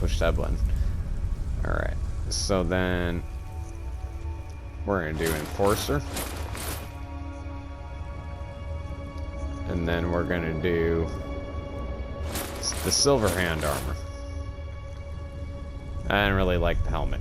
push that button. Alright, so then we're going to do Enforcer. And then we're going to do the Silver Hand Armor. I didn't really like the helmet.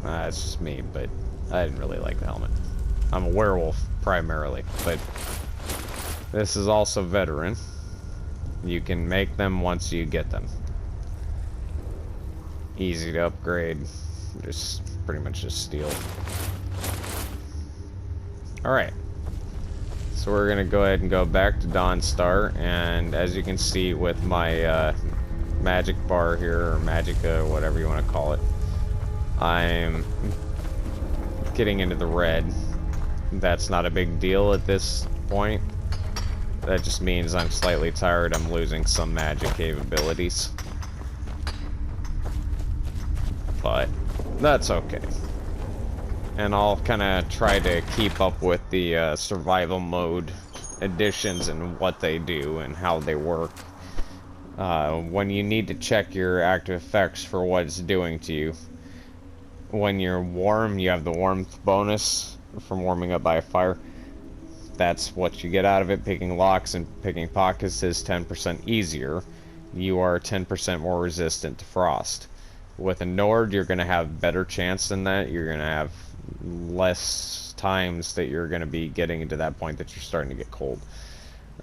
It's just me, but I didn't really like the helmet. I'm a werewolf, primarily, but this is also veteran. You can make them once you get them. Easy to upgrade. Just pretty much just steal. Alright. So we're gonna go ahead and go back to Dawnstar, and as you can see with my magic bar here, or magicka, whatever you want to call it, I'm getting into the red. That's not a big deal at this point. That just means I'm slightly tired. I'm losing some magic capabilities. But that's okay. And I'll kind of try to keep up with the survival mode additions and what they do and how they work. When you need to check your active effects for what it's doing to you. When you're warm, you have the warmth bonus from warming up by a fire. That's what you get out of it. Picking locks and picking pockets is 10% easier. You are 10% more resistant to frost. With a Nord, you're going to have better chance than that. You're going to have less times that you're going to be getting into that point that you're starting to get cold.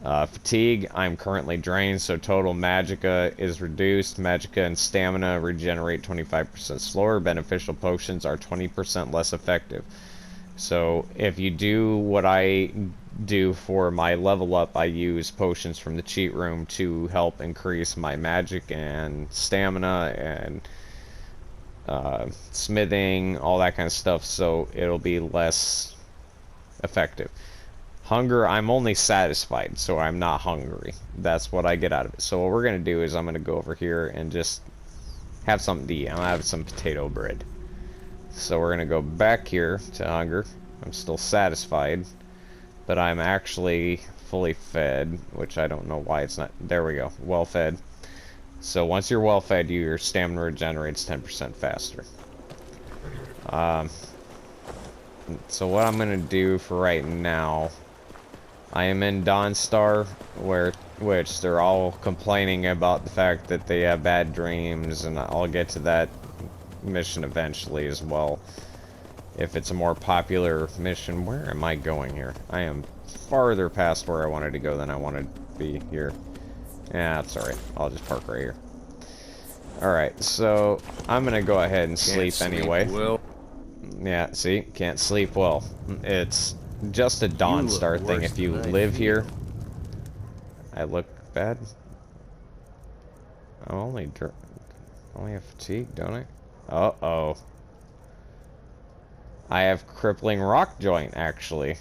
Fatigue, I'm currently drained, so total magicka is reduced. Magicka and stamina regenerate 25% slower. Beneficial potions are 20% less effective. So if you do what I do for my level up, I use potions from the cheat room to help increase my magic and stamina and smithing, all that kind of stuff, so it'll be less effective. Hunger, I'm only satisfied, so I'm not hungry. That's what I get out of it. So what we're going to do is I'm going to go over here and just have something to eat. I'll have some potato bread. So we're going to go back here to hunger. I'm still satisfied, but I'm actually fully fed, which I don't know why it's not. There we go. Well fed. So once you're well fed, your stamina regenerates 10% faster. So what I'm going to do for right now, I am in Dawnstar, which they're all complaining about the fact that they have bad dreams, and I'll get to that mission eventually as well. If it's a more popular mission. Where am I going here? I am farther past where I wanted to go than I wanted to be here. Yeah, that's alright. I'll just park right here. Alright, so I'm gonna go ahead and sleep anyway. Well. Yeah, see? Can't sleep well. It's just a Dawnstar thing. If you live here... I look bad? I only have fatigue, don't I? Uh-oh. I have crippling rock joint, actually.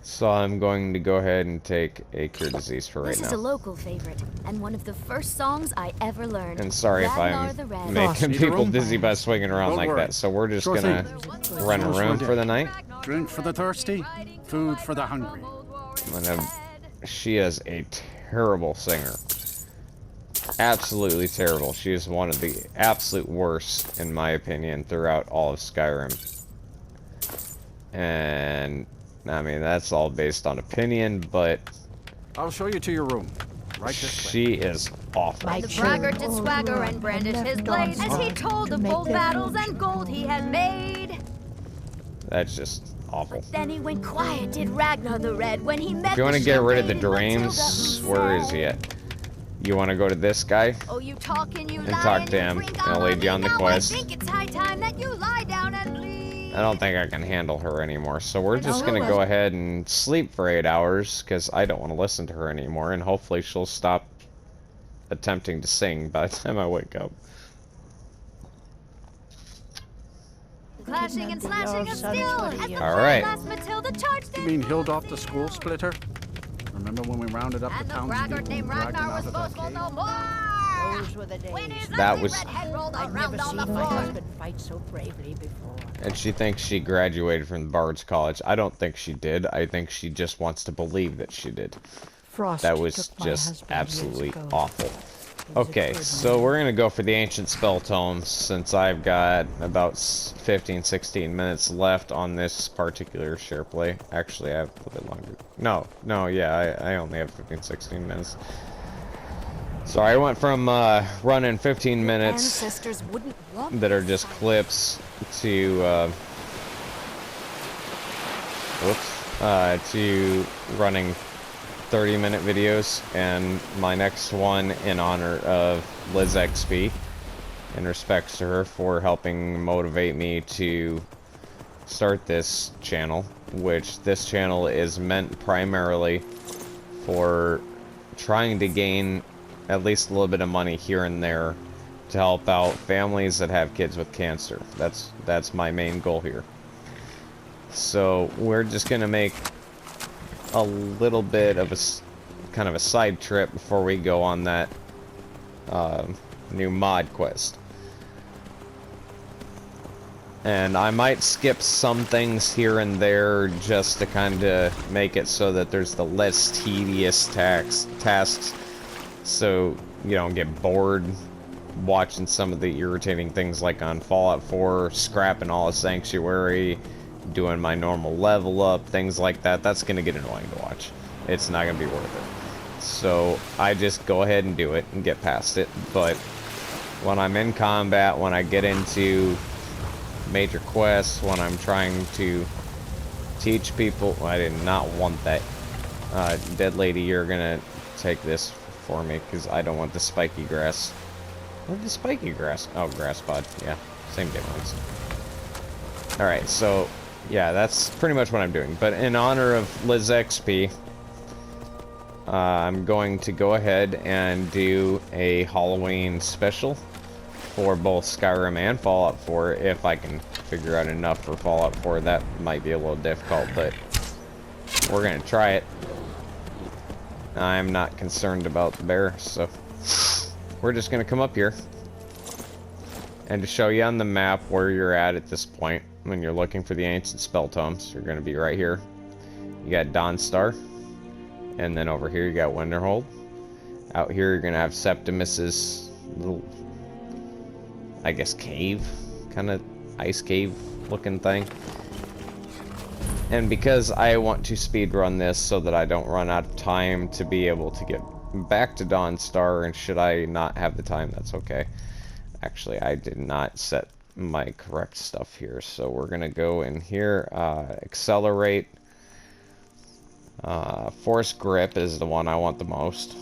So I'm going to go ahead and take a cure disease for right now. This is a local favorite, and one of the first songs I ever learned. And sorry if I'm making people dizzy by swinging around like that. So we're just gonna rent a room for the night. Drink for the thirsty, food for the hungry. She is a terrible singer. Absolutely terrible. She is one of the absolute worst, in my opinion, throughout all of Skyrim. And I mean, that's all based on opinion, but I'll show you to your room. Right this way. She is awful. The braggart did swagger and brandish his blade as he told of bold battles and gold he had made. That's just awful. But then he went quiet, did Ragnar the Red, when he met. If you want to get rid of the dreams, where is he at? You want to go to this guy? Oh, you talk and you and talk to him, and I'll lead you on the quest. I think it's high time that you lie down and leave. I don't think I can handle her anymore, so we're just gonna go ahead and sleep for 8 hours, because I don't want to listen to her anymore, and hopefully she'll stop attempting to sing by the time I wake up. Clashing and slashing of steel as the Alright. Matilda charged in. You mean Hildolf the school splitter? Remember when we rounded up the townspeople and named dragged them Ragnar out was of that boastful cave? no more. Those were the days. That was... I'd never seen my husband fight so bravely before. And she thinks she graduated from Bard's College. I don't think she did. I think she just wants to believe that she did. Frost That was took my just husband absolutely years ago. awful. Okay, so we're gonna go for the ancient spell tomes since I've got about 15-16 minutes left on this particular share play. Actually, I have a little bit longer. No, yeah, I only have 15-16 minutes. So I went from running 15 minutes that are just clips to to running 30-minute videos, and my next one in honor of Liz XP, in respects to her for helping motivate me to start this channel, which this channel is meant primarily for trying to gain at least a little bit of money here and there to help out families that have kids with cancer. That's my main goal here. So we're just gonna make a little bit of a kind of a side trip before we go on that new mod quest. And I might skip some things here and there just to kind of make it so that there's the less tedious tasks, so you don't get bored watching some of the irritating things like on Fallout 4, scrapping all the sanctuary, doing my normal level up, things like that. That's gonna get annoying to watch. It's not gonna be worth it. So I just go ahead and do it and get past it. But when I'm in combat, when I get into major quests, when I'm trying to teach people, I did not want that. Dead lady, you're gonna take this for me because I don't want the spiky grass. What is the spiky grass? Oh, grass pod. Yeah, same difference. Alright, so yeah, that's pretty much what I'm doing. But in honor of Liz XP, I'm going to go ahead and do a Halloween special for both Skyrim and Fallout 4, if I can figure out enough for Fallout 4. That might be a little difficult, but we're gonna try it. I'm not concerned about the bear, so we're just gonna come up here and to show you on the map where you're at this point. When you're looking for the ancient spell tomes, you're going to be right here. You got Dawnstar, and then over here you got Winterhold. Out here you're going to have Septimus's little, I guess, cave, kind of ice cave looking thing. And because I want to speedrun this so that I don't run out of time to be able to get back to Dawnstar, and should I not have the time, that's okay. Actually, I did not set my correct stuff here, so we're gonna go in here, accelerate, force grip is the one I want the most.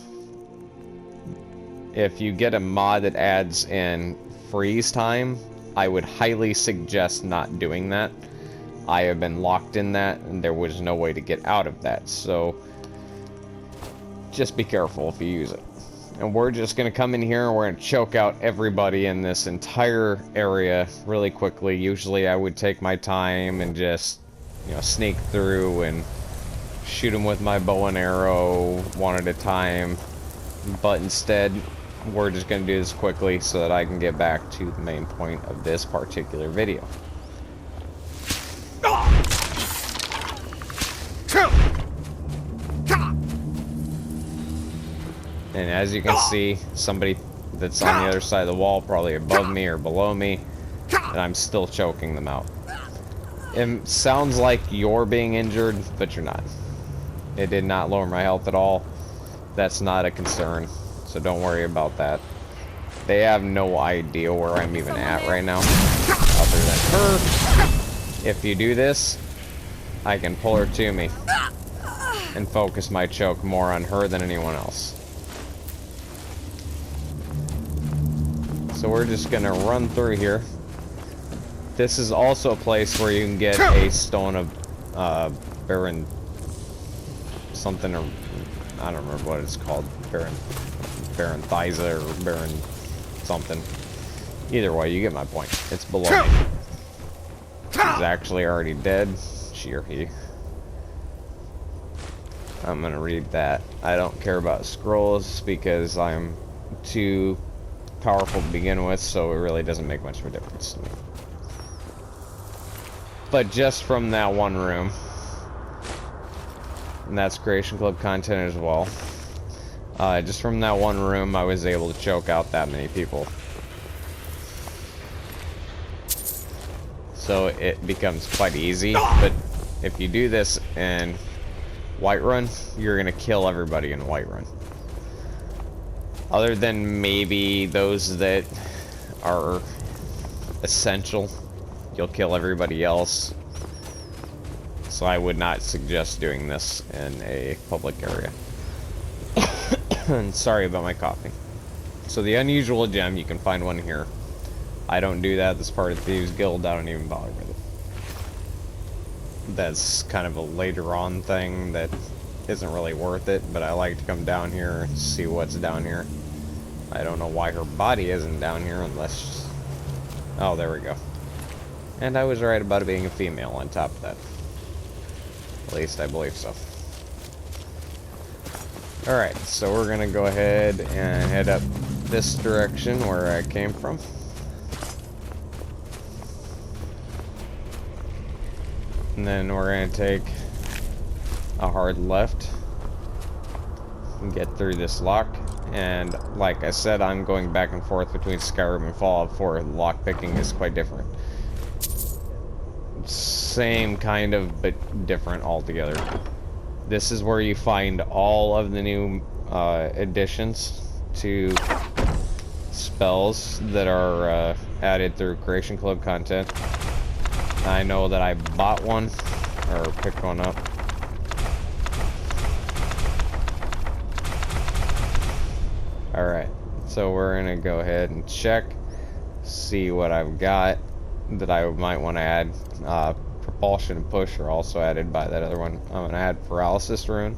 If you get a mod that adds in freeze time, I would highly suggest not doing that. I have been locked in that and there was no way to get out of that, so just be careful if you use it. And we're just going to come in here and we're going to choke out everybody in this entire area really quickly. Usually I would take my time and just, you know, sneak through and shoot them with my bow and arrow one at a time. But instead, we're just going to do this quickly so that I can get back to the main point of this particular video. And as you can see, somebody that's on the other side of the wall, probably above me or below me, and I'm still choking them out. It sounds like you're being injured, but you're not. It did not lower my health at all. That's not a concern, so don't worry about that. They have no idea where I'm even at right now, other than her. If you do this, I can pull her to me and focus my choke more on her than anyone else. So we're just gonna run through here. This is also a place where you can get a stone of Baron something, or I don't remember what it's called, Baron Thyza or Baron something. Either way, you get my point. It's below me. He's actually already dead. She or he. I'm gonna read that. I don't care about scrolls because I'm too powerful to begin with, so it really doesn't make much of a difference to me. But just from that one room, and that's Creation Club content as well, Just from that one room, I was able to choke out that many people. So it becomes quite easy, but if you do this in Whiterun, you're gonna kill everybody in Whiterun. Other than maybe those that are essential, you'll kill everybody else. So I would not suggest doing this in a public area. Sorry about my coughing. So the unusual gem, you can find one here. I don't do that. That's part of Thieves Guild. I don't even bother with it. That's kind of a later on thing that isn't really worth it, but I like to come down here and see what's down here. I don't know why her body isn't down here unless... Oh, there we go. And I was right about it being a female on top of that. At least I believe so. Alright, so we're gonna go ahead and head up this direction where I came from. And then we're gonna take a hard left and get through this lock. And like I said, I'm going back and forth between Skyrim and Fallout 4. Lock picking is quite different. Same kind of, but different altogether. This is where you find all of the new additions to spells that are added through Creation Club content. I know that I bought one, or picked one up. Alright, so we're gonna go ahead and check, see what I've got that I might want to add. Propulsion and push are also added by that other one. I'm gonna add paralysis rune.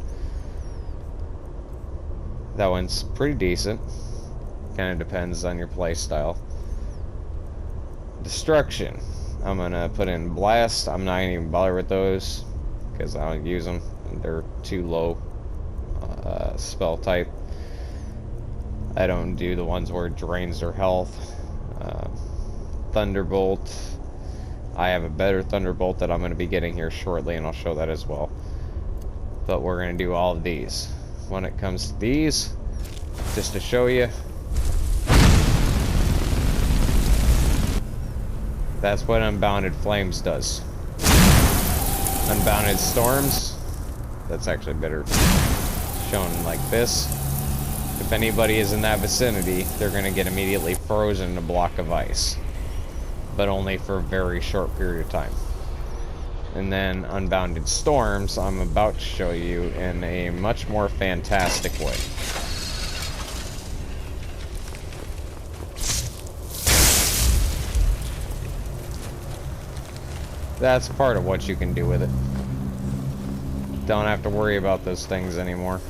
That one's pretty decent. Kind of depends on your play style. Destruction. I'm gonna put in blast. I'm not gonna even bother with those because I don't use them. They're too low spell type. I don't do the ones where it drains their health. Thunderbolt. I have a better Thunderbolt that I'm going to be getting here shortly, and I'll show that as well. But we're going to do all of these. When it comes to these, just to show you, that's what Unbounded Flames does. Unbounded Storms, that's actually better shown like this. If anybody is in that vicinity, they're going to get immediately frozen in a block of ice. But only for a very short period of time. And then Unbounded Storms, I'm about to show you in a much more fantastic way. That's part of what you can do with it. Don't have to worry about those things anymore.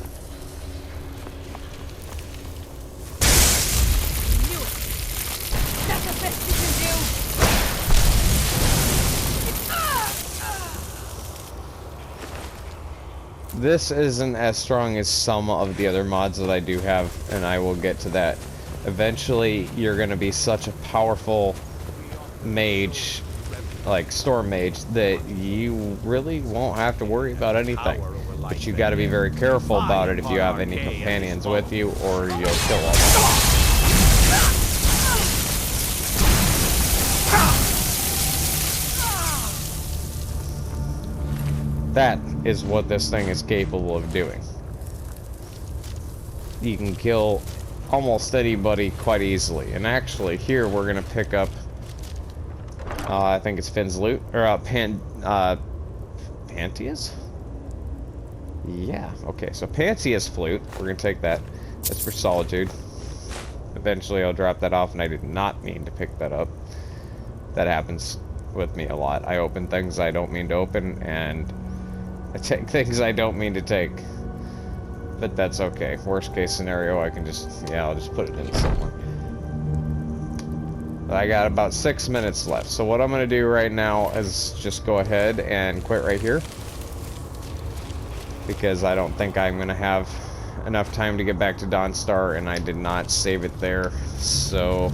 This isn't as strong as some of the other mods that I do have, and I will get to that. Eventually, you're going to be such a powerful mage, like storm mage, that you really won't have to worry about anything. But you got to be very careful about it if you have any companions with you, or you'll kill all of them. That is what this thing is capable of doing. You can kill almost anybody quite easily. And actually, here we're gonna pick up, I think it's Finn's loot, or Panthea's? Yeah, okay, so Panthea's flute, we're gonna take that. That's for Solitude. Eventually I'll drop that off, and I did not mean to pick that up. That happens with me a lot. I open things I don't mean to open, and I take things I don't mean to take. But that's okay. Worst case scenario, I can just, yeah, I'll just put it in somewhere. I got about 6 minutes left. So what I'm going to do right now is just go ahead and quit right here. Because I don't think I'm going to have enough time to get back to Dawnstar, and I did not save it there. So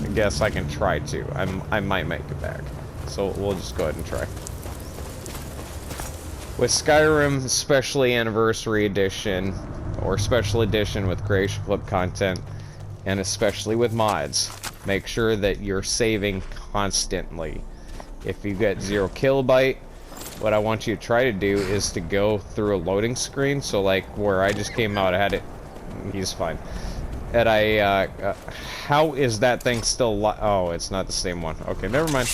I guess I can try to. I might make it back. So we'll just go ahead and try. With Skyrim, especially Anniversary Edition, or special edition with creation clip content, and especially with mods, make sure that you're saving constantly. If you get 0 kilobyte, what I want you to try to do is to go through a loading screen. So like where I just came out, I had it, he's fine. And how is that thing still oh, it's not the same one. Okay, never mind.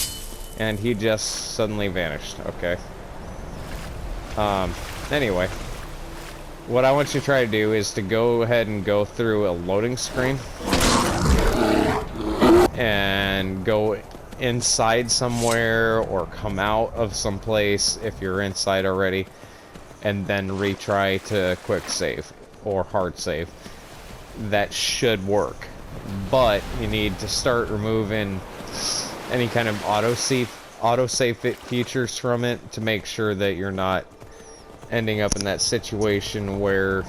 And he just suddenly vanished. Okay. Anyway, what I want you to try to do is to go ahead and go through a loading screen and go inside somewhere or come out of some place if you're inside already, and then retry to quick save or hard save. That should work, but you need to start removing any kind of autosave features from it to make sure that you're not ending up in that situation where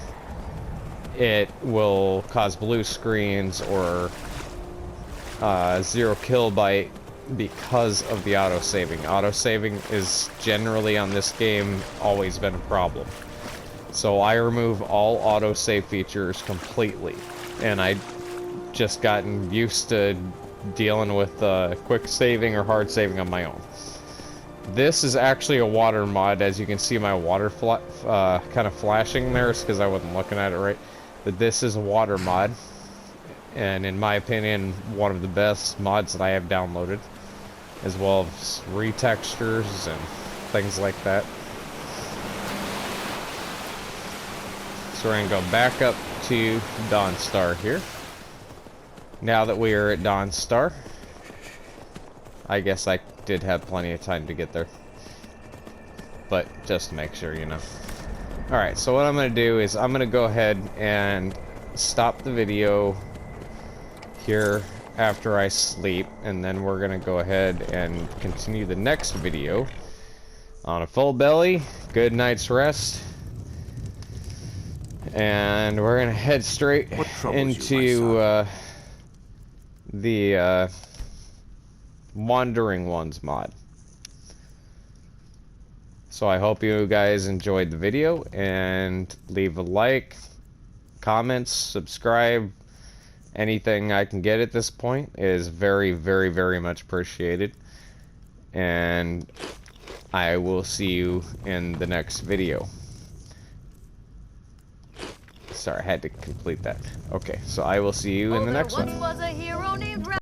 it will cause blue screens or 0 kilobyte because of the autosaving. Autosaving is generally on this game always been a problem. So I remove all autosave features completely, and I just gotten used to dealing with quick saving or hard saving on my own. This is actually a water mod. As you can see, my water kind of flashing there is because I wasn't looking at it right. But this is a water mod, and in my opinion, one of the best mods that I have downloaded, as well as retextures and things like that. So we're going to go back up to Dawnstar here. Now that we are at Dawnstar, I guess I did have plenty of time to get there. But just to make sure, you know. Alright, so what I'm going to do is I'm going to go ahead and stop the video here after I sleep, and then we're going to go ahead and continue the next video on a full belly, good night's rest. And we're gonna head straight into the Wandering Ones mod. So I hope you guys enjoyed the video, and leave a like, comments, subscribe. Anything I can get at this point is very, very, very much appreciated. And I will see you in the next video. Sorry, I had to complete that. Okay, so I will see you in the next one. There once was a hero named